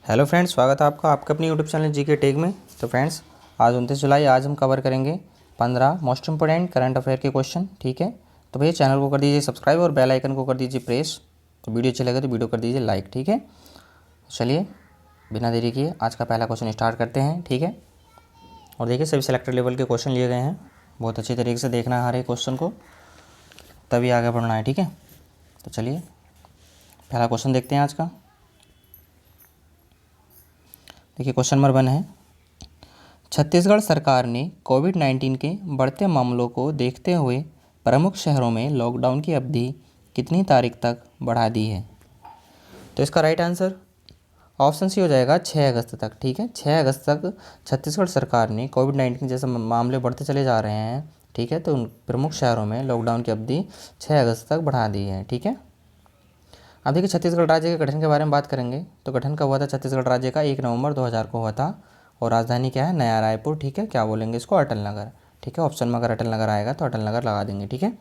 Hello friends, स्वागत है आपका आपके अपनी यूट्यूब चैनल जी के टेक में। तो फ्रेंड्स, आज 29 जुलाई, आज हम कवर करेंगे 15 मोस्ट इंपोर्टेंट करंट अफेयर के क्वेश्चन। ठीक है, तो भैया चैनल को कर दीजिए सब्सक्राइब और बेल आइकन को कर दीजिए प्रेस। तो वीडियो अच्छी लगे तो वीडियो कर दीजिए लाइक। ठीक है, चलिए बिना देरी किए आज का पहला क्वेश्चन स्टार्ट करते हैं। ठीक है, और देखिए सभी सेलेक्टेड लेवल के क्वेश्चन लिए गए हैं। बहुत अच्छी तरीके से देखना है हर एक क्वेश्चन को, तभी आगे बढ़ना है। ठीक है, तो चलिए पहला क्वेश्चन देखते हैं आज का। देखिए क्वेश्चन नंबर 1 है, छत्तीसगढ़ सरकार ने कोविड-19 के बढ़ते मामलों को देखते हुए प्रमुख शहरों में लॉकडाउन की अवधि कितनी तारीख तक बढ़ा दी है। तो इसका राइट आंसर ऑप्शन सी हो जाएगा 6 अगस्त तक। ठीक है, 6 अगस्त तक छत्तीसगढ़ सरकार ने कोविड-19 जैसे मामले बढ़ते चले जा रहे हैं, ठीक है, तो उन प्रमुख शहरों में लॉकडाउन की अवधि 6 अगस्त तक बढ़ा दी है। ठीक है, अब देखिए छत्तीसगढ़ राज्य के गठन के बारे में बात करेंगे। तो गठन कब हुआ था छत्तीसगढ़ राज्य का? 1 नवंबर 2000 को हुआ था। और राजधानी क्या है? नया रायपुर। ठीक है, क्या बोलेंगे इसको? अटल नगर। ठीक है, ऑप्शन में अगर अटल नगर आएगा तो अटल नगर लगा देंगे। ठीक है,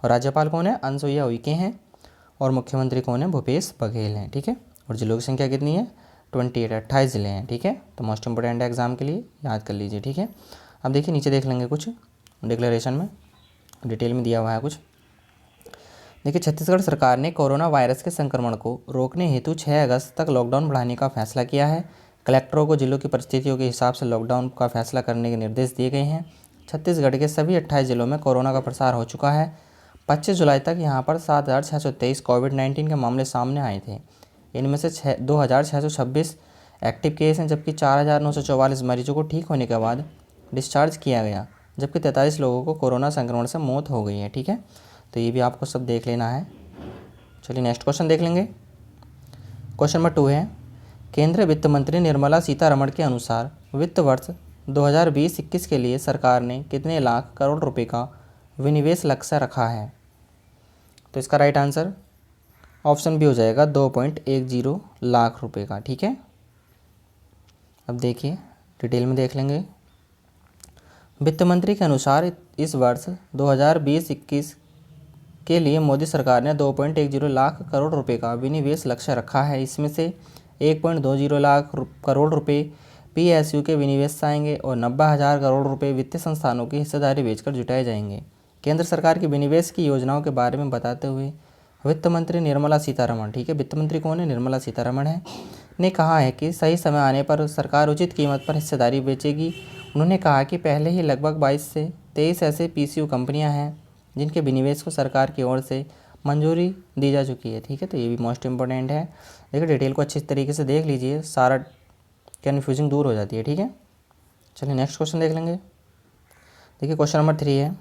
और राज्यपाल कौन है? अनुसुईया उइके हैं। और मुख्यमंत्री कौन है? भूपेश बघेल हैं। ठीक है, और जिलों की संख्या कितनी है? 28 ज़िले हैं। ठीक है, तो मोस्ट इंपोर्टेंट है एग्जाम के लिए, याद कर लीजिए। ठीक है, अब देखिए नीचे देख लेंगे कुछ डिक्लेरेशन में डिटेल में दिया हुआ है कुछ। देखिए छत्तीसगढ़ सरकार ने कोरोना वायरस के संक्रमण को रोकने हेतु 6 अगस्त तक लॉकडाउन बढ़ाने का फैसला किया है। कलेक्टरों को जिलों की परिस्थितियों के हिसाब से लॉकडाउन का फैसला करने के निर्देश दिए गए हैं। छत्तीसगढ़ के सभी 28 जिलों में कोरोना का प्रसार हो चुका है। 25 जुलाई तक यहां पर 7,623 कोविड-19 के मामले सामने आए थे। इनमें से 2,626 एक्टिव केस हैं, जबकि 4,944 मरीजों को ठीक होने के बाद डिस्चार्ज किया गया, जबकि 43 लोगों को कोरोना संक्रमण से मौत हो गई है। ठीक है, तो ये भी आपको सब देख लेना है। चलिए नेक्स्ट क्वेश्चन देख लेंगे। क्वेश्चन नंबर 2 है, केंद्रीय वित्त मंत्री निर्मला सीतारमण के अनुसार वित्त वर्ष 2020-21 के लिए सरकार ने कितने लाख करोड़ रुपए का विनिवेश लक्ष्य रखा है। तो इसका राइट आंसर ऑप्शन बी हो जाएगा 2.10 लाख रुपए का। ठीक है, अब देखिए डिटेल में देख लेंगे। वित्त मंत्री के अनुसार इस वर्ष 2020-21 के लिए मोदी सरकार ने 2.10 लाख करोड़ रुपए का विनिवेश लक्ष्य रखा है। इसमें से 1.20 लाख करोड़ रुपए पीएसयू के विनिवेश से आएंगे और 90,000 करोड़ रुपए वित्तीय संस्थानों की हिस्सेदारी बेचकर जुटाए जाएंगे। केंद्र सरकार की विनिवेश की योजनाओं के बारे में बताते हुए वित्त मंत्री निर्मला सीतारमण, ठीक है, वित्त मंत्री कौन है? निर्मला सीतारमण है, ने कहा है कि सही समय आने पर सरकार उचित कीमत पर हिस्सेदारी बेचेगी। उन्होंने कहा कि पहले ही लगभग 22 से 23 ऐसे पीएसयू कंपनियां हैं जिनके विनिवेश को सरकार की ओर से मंजूरी दी जा चुकी है। ठीक है, तो ये भी मोस्ट इंपॉर्टेंट है। देखिए डिटेल को अच्छी तरीके से देख लीजिए, सारा कन्फ्यूजिंग दूर हो जाती है। ठीक है, चलिए नेक्स्ट क्वेश्चन देख लेंगे। देखिए क्वेश्चन नंबर 3 है,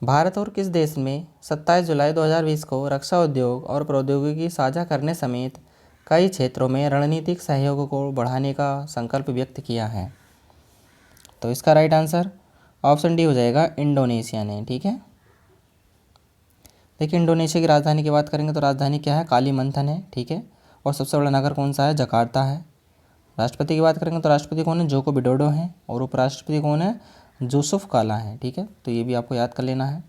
भारत और किस देश में 27 जुलाई 2020 को रक्षा उद्योग और प्रौद्योगिकी साझा करने समेत कई क्षेत्रों में रणनीतिक सहयोग को बढ़ाने का संकल्प व्यक्त किया है। तो इसका राइट आंसर ऑप्शन डी हो जाएगा, इंडोनेशिया ने। ठीक है, देखिए इंडोनेशिया की राजधानी की बात करेंगे तो राजधानी क्या है? कालीमंथन है। ठीक है, और सबसे बड़ा नगर कौन सा है? जकार्ता है। राष्ट्रपति की बात करेंगे तो राष्ट्रपति कौन है? जोको विडोडो हैं। और उपराष्ट्रपति कौन है? यूसुफ काला है। ठीक है, तो ये भी आपको याद कर लेना है।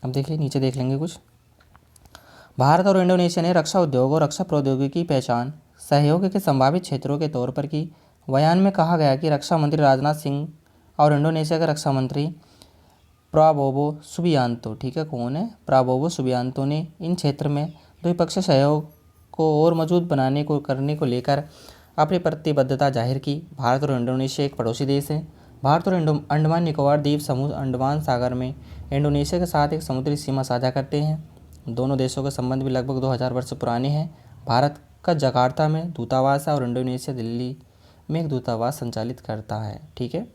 अब देखिए नीचे देख लेंगे कुछ। भारत और इंडोनेशिया ने रक्षा उद्योग और रक्षा प्रौद्योगिकी की पहचान सहयोग के संभावित क्षेत्रों के तौर पर की। बयान में कहा गया कि रक्षा मंत्री राजनाथ सिंह और इंडोनेशिया के रक्षा मंत्री प्राबोवो सुबियांतो, ठीक है, कौन है? प्राबोवो सुबियांतो ने इन क्षेत्र में द्विपक्षीय सहयोग को और मजबूत बनाने को करने को लेकर अपनी प्रतिबद्धता जाहिर की। भारत और इंडोनेशिया एक पड़ोसी देश है। भारत और अंडमान निकोबार द्वीप समूह अंडमान सागर में इंडोनेशिया के साथ एक समुद्री सीमा साझा करते हैं। दोनों देशों के संबंध भी लगभग 2000 वर्ष पुराने हैं। भारत का जकार्ता में दूतावास है और इंडोनेशिया दिल्ली में एक दूतावास संचालित करता है। ठीक है,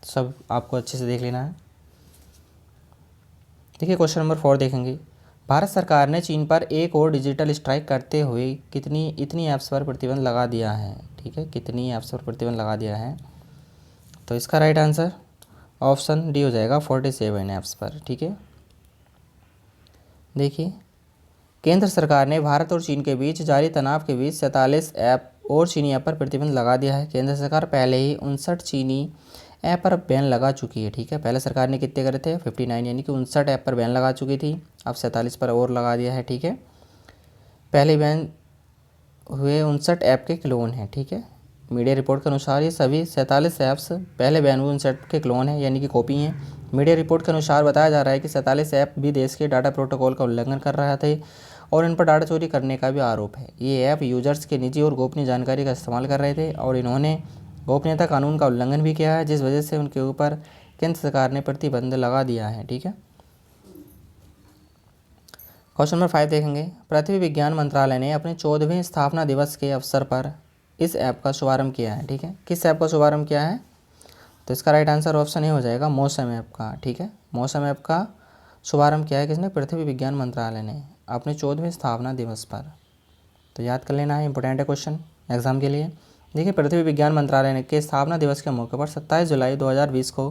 सब आपको अच्छे से देख लेना है। देखिए क्वेश्चन नंबर 4 देखेंगे। भारत सरकार ने चीन पर एक और डिजिटल स्ट्राइक करते हुए इतनी ऐप्स पर प्रतिबंध लगा दिया है। ठीक है, कितनी ऐप्स पर प्रतिबंध लगा दिया है? तो इसका राइट आंसर ऑप्शन डी हो जाएगा, 47 ऐप्स पर। ठीक है, देखिए केंद्र सरकार ने भारत और चीन के बीच जारी तनाव के बीच 47 ऐप और चीनी ऐप पर प्रतिबंध लगा दिया है। केंद्र सरकार पहले ही 59 चीनी ऐप पर बैन लगा चुकी है। ठीक है, पहले सरकार ने कितने करे थे? 59, यानी कि 59 ऐप पर बैन लगा चुकी थी। अब 47 पर और लगा दिया है। ठीक है, पहले बैन हुए 59 ऐप के क्लोन हैं, ठीक है। मीडिया रिपोर्ट के अनुसार ये सभी 47 ऐप्स पहले बैन हुए 59 के क्लोन हैं, यानी कि कॉपी हैं। मीडिया रिपोर्ट के अनुसार बताया जा रहा है कि 47 ऐप भी देश के डाटा प्रोटोकॉल का उल्लंघन कर रहे थे और इन पर डाटा चोरी करने का भी आरोप है। ये ऐप यूजर्स के निजी और गोपनीय जानकारी का इस्तेमाल कर रहे थे और इन्होंने गोपनीयता कानून का उल्लंघन भी किया है, जिस वजह से उनके ऊपर केंद्र सरकार ने प्रतिबंध लगा दिया है, ठीक है। क्वेश्चन नंबर 5 देखेंगे। पृथ्वी विज्ञान मंत्रालय ने अपने 14वें स्थापना दिवस के अवसर पर इस ऐप का शुभारंभ किया है, ठीक है। किस ऐप का शुभारंभ किया है? तो इसका राइट आंसर ऑप्शन ए हो जाएगा, मौसम ऐप का, ठीक है। मौसम ऐप का शुभारंभ किया है किसने? पृथ्वी विज्ञान मंत्रालय ने अपने 14वें स्थापना दिवस पर। तो याद कर लेना है, इंपॉर्टेंट है क्वेश्चन एग्जाम के लिए। देखिए, पृथ्वी विज्ञान मंत्रालय के स्थापना दिवस के मौके पर 27 जुलाई 2020 को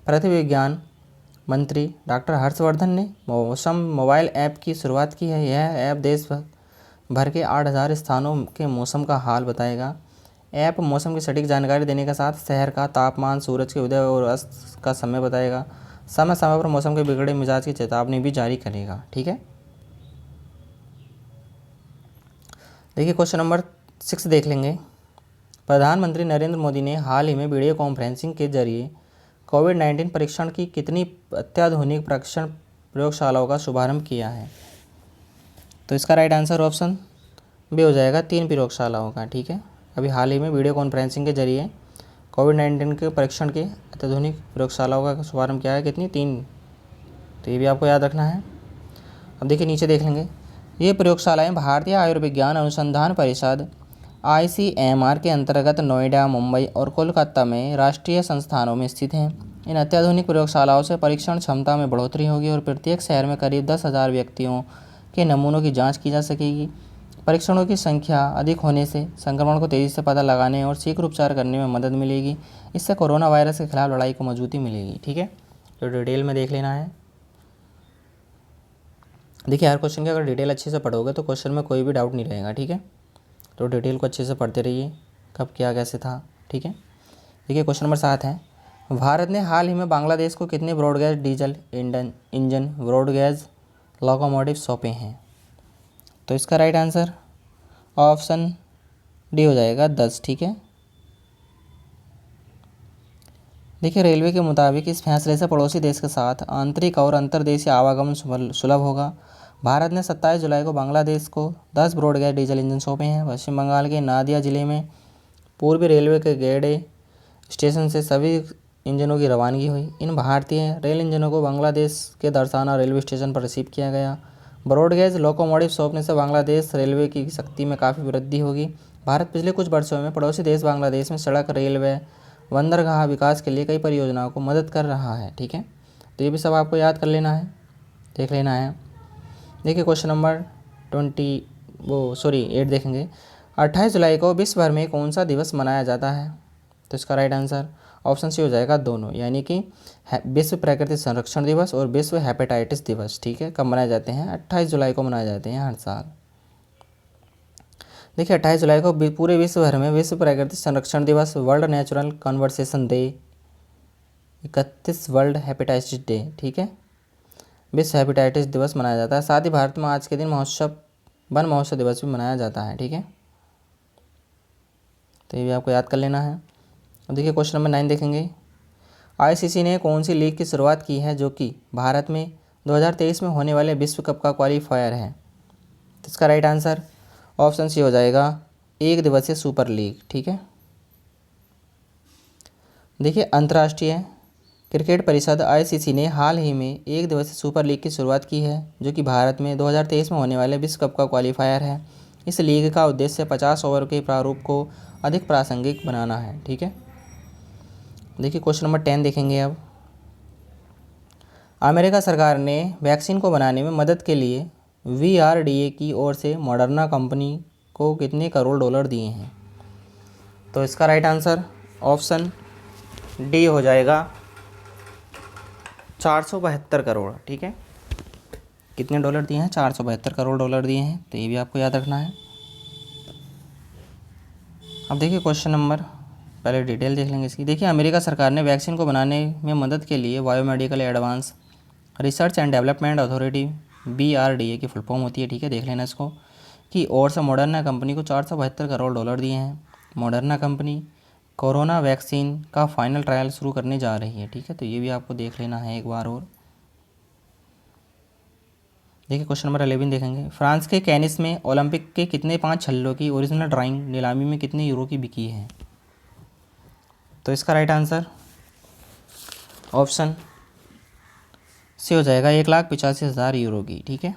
पृथ्वी विज्ञान मंत्री डॉक्टर हर्षवर्धन ने मौसम मोबाइल ऐप की शुरुआत की है। यह ऐप देश भर के 8000 स्थानों के मौसम का हाल बताएगा। ऐप मौसम की सटीक जानकारी देने के साथ शहर का तापमान, सूरज के उदय और अस्त का समय बताएगा। समय समय पर मौसम के बिगड़े मिजाज की चेतावनी भी जारी करेगा, ठीक है। देखिए, क्वेश्चन नंबर 6 देख लेंगे। प्रधानमंत्री नरेंद्र मोदी ने हाल ही में वीडियो कॉन्फ्रेंसिंग के जरिए कोविड-19 परीक्षण की कितनी अत्याधुनिक परीक्षण प्रयोगशालाओं का शुभारंभ किया है? तो इसका राइट आंसर ऑप्शन बी हो जाएगा, 3 प्रयोगशालाओं का, ठीक है। अभी हाल ही में वीडियो कॉन्फ्रेंसिंग के जरिए कोविड-19 के परीक्षण के अत्याधुनिक प्रयोगशालाओं का शुभारंभ किया है, कितनी? 3। तो ये भी आपको याद रखना है। अब देखिए, नीचे देख लेंगे। ये प्रयोगशालाएँ भारतीय आयुर्विज्ञान अनुसंधान परिषद ICMR के अंतर्गत नोएडा, मुंबई और कोलकाता में राष्ट्रीय संस्थानों में स्थित हैं। इन अत्याधुनिक प्रयोगशालाओं से परीक्षण क्षमता में बढ़ोतरी होगी और प्रत्येक शहर में करीब 10,000 व्यक्तियों के नमूनों की जांच की जा सकेगी। परीक्षणों की संख्या अधिक होने से संक्रमण को तेज़ी से पता लगाने और शीघ्र उपचार करने में मदद मिलेगी। इससे कोरोना वायरस के खिलाफ लड़ाई को मजबूती मिलेगी, ठीक है। तो डिटेल में देख लेना है। देखिए, हर क्वेश्चन की अगर डिटेल अच्छे से पढ़ोगे तो क्वेश्चन में कोई भी डाउट नहीं रहेगा, ठीक है। तो डिटेल को अच्छे से पढ़ते रहिए, कब क्या कैसे था, ठीक है। देखिए, क्वेश्चन नंबर 7 है। भारत ने हाल ही में बांग्लादेश को कितने broad gauge diesel engine broad gauge locomotive सौंपे हैं? तो इसका राइट आंसर ऑप्शन डी हो जाएगा, 10, ठीक है। देखिए, रेलवे के मुताबिक इस फैसले से पड़ोसी देश के साथ आंतरिक और अंतर्देशीय आवागमन सुलभ होगा। भारत ने 27 जुलाई को बांग्लादेश को 10 ब्रॉडगेज डीजल इंजन सौंपे हैं। पश्चिम बंगाल के नादिया जिले में पूर्वी रेलवे के गेडे स्टेशन से सभी इंजनों की रवानगी हुई। इन भारतीय रेल इंजनों को बांग्लादेश के दरसाना रेलवे स्टेशन पर रिसीव किया गया। ब्रॉडगेज लोकोमोटिव सौंपने से बांग्लादेश रेलवे की शक्ति में काफ़ी वृद्धि होगी। भारत पिछले कुछ वर्षों में पड़ोसी देश बांग्लादेश में सड़क, रेलवे, बंदरगाह विकास के लिए कई परियोजनाओं को मदद कर रहा है, ठीक है। तो ये भी सब आपको याद कर लेना है, देख लेना है। देखिए, क्वेश्चन नंबर 8 देखेंगे। 28 जुलाई को विश्व भर में कौन सा दिवस मनाया जाता है? तो इसका राइट आंसर ऑप्शन सी हो जाएगा, दोनों, यानी कि विश्व प्रकृति संरक्षण दिवस और विश्व हेपेटाइटिस दिवस, ठीक है। कब मनाए जाते हैं? 28 जुलाई को मनाए जाते हैं हर साल। देखिए, 28 जुलाई को पूरे विश्व भर में विश्व प्रकृति संरक्षण दिवस, world natural conversation day, 31 world hepatitis day, ठीक है, विश्व हेपेटाइटिस दिवस मनाया जाता है। साथ ही भारत में आज के दिन वन महोत्सव दिवस भी मनाया जाता है, ठीक है। तो ये भी आपको याद कर लेना है। अब देखिए, क्वेश्चन नंबर 9 देखेंगे। ICC ने कौन सी लीग की शुरुआत की है जो कि भारत में 2023 में होने वाले विश्व कप का क्वालिफायर है? तो इसका राइट आंसर ऑप्शन सी हो जाएगा, एक दिवसीय सुपर लीग, ठीक है। देखिए, अंतर्राष्ट्रीय क्रिकेट परिषद ICC ने हाल ही में एक दिवसीय सुपर लीग की शुरुआत की है जो कि भारत में 2023 में होने वाले विश्व कप का क्वालिफायर है। इस लीग का उद्देश्य 50 ओवर के प्रारूप को अधिक प्रासंगिक बनाना है, ठीक है। देखिए, क्वेश्चन नंबर 10 देखेंगे। अब अमेरिका सरकार ने वैक्सीन को बनाने में मदद के लिए VRDA की ओर से मॉडर्ना कंपनी को कितने करोड़ डॉलर दिए हैं? तो इसका राइट आंसर ऑप्शन डी हो जाएगा, 472 करोड़, ठीक है। कितने डॉलर दिए हैं? 472 करोड़ डॉलर दिए हैं। तो ये भी आपको याद रखना है। अब देखिए, क्वेश्चन नंबर, पहले डिटेल देख लेंगे इसकी। देखिए, अमेरिका सरकार ने वैक्सीन को बनाने में मदद के लिए biomedical advance research and development authority BRDA की फुल फॉर्म होती है, ठीक है, देख लेना इसको, की ओर से मॉडर्ना कंपनी को 472 करोड़ डॉलर दिए हैं। मॉडर्ना कंपनी कोरोना वैक्सीन का फाइनल ट्रायल शुरू करने जा रही है। ठीक है, तो ये भी आपको देख लेना है एक बार और। देखिए क्वेश्चन नंबर 11 देखेंगे। फ्रांस के कैनिस में ओलंपिक के कितने 5 छल्लों की ओरिजिनल ड्राइंग नीलामी में कितने यूरो की बिकी है? तो इसका राइट आंसर ऑप्शन सी हो जाएगा 1,85,000 यूरो की। ठीक है,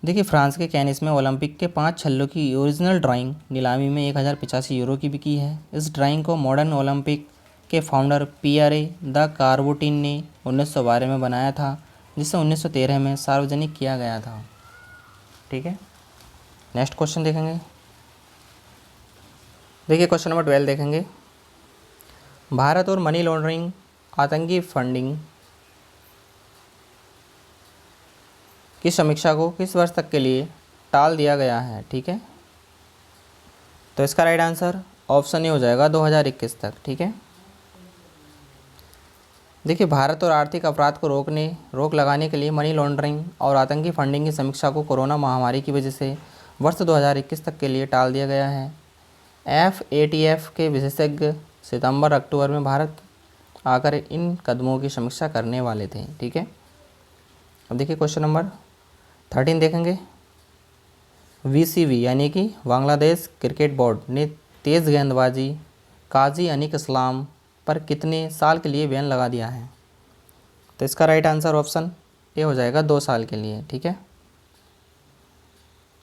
देखिए फ्रांस के कैनिस में ओलंपिक के 5 छल्लों की ओरिजिनल ड्राइंग नीलामी में 1,085 यूरो की बिकी है। इस ड्राइंग को मॉडर्न ओलंपिक के फाउंडर पियरे द कार्बोटिन ने 1912 में बनाया था, जिसे 1913 में सार्वजनिक किया गया था। ठीक है, नेक्स्ट क्वेश्चन देखेंगे। देखिए क्वेश्चन नंबर 12 देखेंगे। भारत और मनी लॉन्ड्रिंग आतंकी फंडिंग की समीक्षा को किस वर्ष तक के लिए टाल दिया गया है? ठीक है, तो इसका राइट आंसर ऑप्शन ए हो जाएगा 2021 तक। ठीक है, देखिए भारत और आर्थिक अपराध को रोक लगाने के लिए मनी लॉन्ड्रिंग और आतंकी फंडिंग की समीक्षा को कोरोना महामारी की वजह से वर्ष 2021 तक के लिए टाल दिया गया है। FATF के विशेषज्ञ सितंबर अक्टूबर में भारत आकर इन कदमों की समीक्षा करने वाले थे। ठीक है, अब देखिए क्वेश्चन नंबर 13 देखेंगे। VCB यानी कि बांग्लादेश क्रिकेट बोर्ड ने तेज़ गेंदबाजी काजी अनिक इस्लाम पर कितने साल के लिए बैन लगा दिया है? तो इसका राइट आंसर ऑप्शन ए हो जाएगा 2 साल के लिए। ठीक है,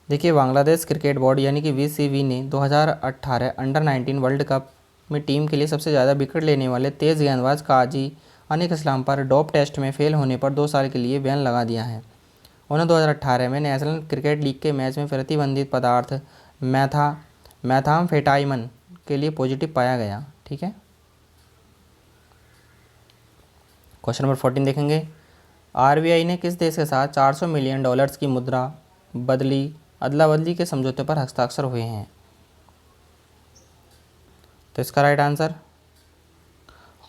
देखिए बांग्लादेश क्रिकेट बोर्ड यानी कि VCB ने 2018 अंडर 19 वर्ल्ड कप में टीम के लिए सबसे ज़्यादा विकेट लेने वाले तेज़ गेंदबाज काजी अनिक इस्लाम पर डोप टेस्ट में फेल होने पर 2 साल के लिए बैन लगा दिया है। उन्हें 2018 में नेशनल क्रिकेट लीग के मैच में प्रतिबंधित पदार्थ मैथाम्फेटामिन के लिए पॉजिटिव पाया गया। ठीक है, क्वेश्चन नंबर 14 देखेंगे। RBI ने किस देश के साथ $400 मिलियन की मुद्रा अदला बदली के समझौते पर हस्ताक्षर हुए हैं? तो इसका राइट आंसर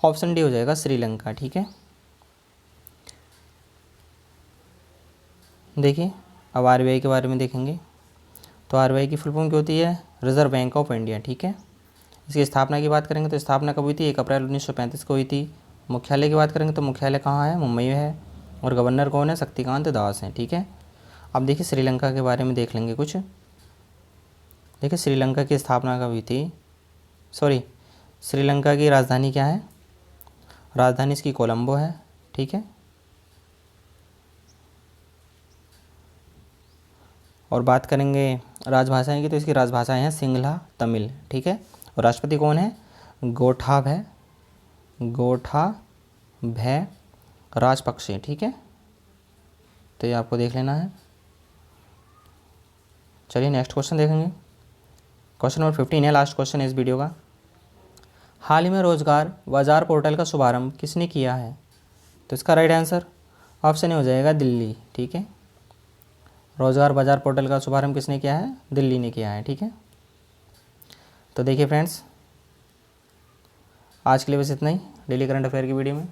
ऑप्शन डी हो जाएगा श्रीलंका। ठीक है, देखिए अब RBI के बारे में देखेंगे। तो RBI की फुल फॉर्म क्या होती है? Reserve bank of India. ठीक है, इसकी स्थापना की बात करेंगे तो स्थापना कब हुई थी? 1 अप्रैल 1935 को हुई थी। मुख्यालय की बात करेंगे तो मुख्यालय कहाँ है? मुंबई में है। और गवर्नर कौन है? शक्तिकांत दास हैं। ठीक है, अब देखिए श्रीलंका के बारे में देख लेंगे कुछ। देखिए श्रीलंका की स्थापना कब हुई थी? श्रीलंका की राजधानी क्या है? राजधानी इसकी कोलंबो है। ठीक है, और बात करेंगे राजभाषाएं की तो इसकी राजभाषाएं हैं सिंगला तमिल। ठीक है, और राष्ट्रपति कौन है? गोठाभय राजपक्षे। ठीक है, तो ये आपको देख लेना है। चलिए नेक्स्ट क्वेश्चन देखेंगे। क्वेश्चन नंबर 15 है, लास्ट क्वेश्चन है इस वीडियो का। हाल ही में रोजगार बाजार पोर्टल का शुभारंभ किसने किया है? तो इसका राइट आंसर ऑप्शन ए हो जाएगा दिल्ली। ठीक है, रोजगार बाजार पोर्टल का शुभारंभ किसने किया है? दिल्ली ने किया है। ठीक है, तो देखिए फ्रेंड्स आज के लिए बस इतना ही डेली करंट अफेयर की वीडियो में।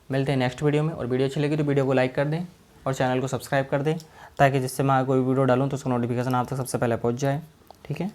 मिलते हैं नेक्स्ट वीडियो में, और वीडियो अच्छी लगी तो वीडियो को लाइक कर दें और चैनल को सब्सक्राइब कर दें, ताकि जिससे मैं कोई वीडियो डालूँ तो उसका नोटिफिकेशन आप तक सबसे पहले पहुँच जाए। ठीक है।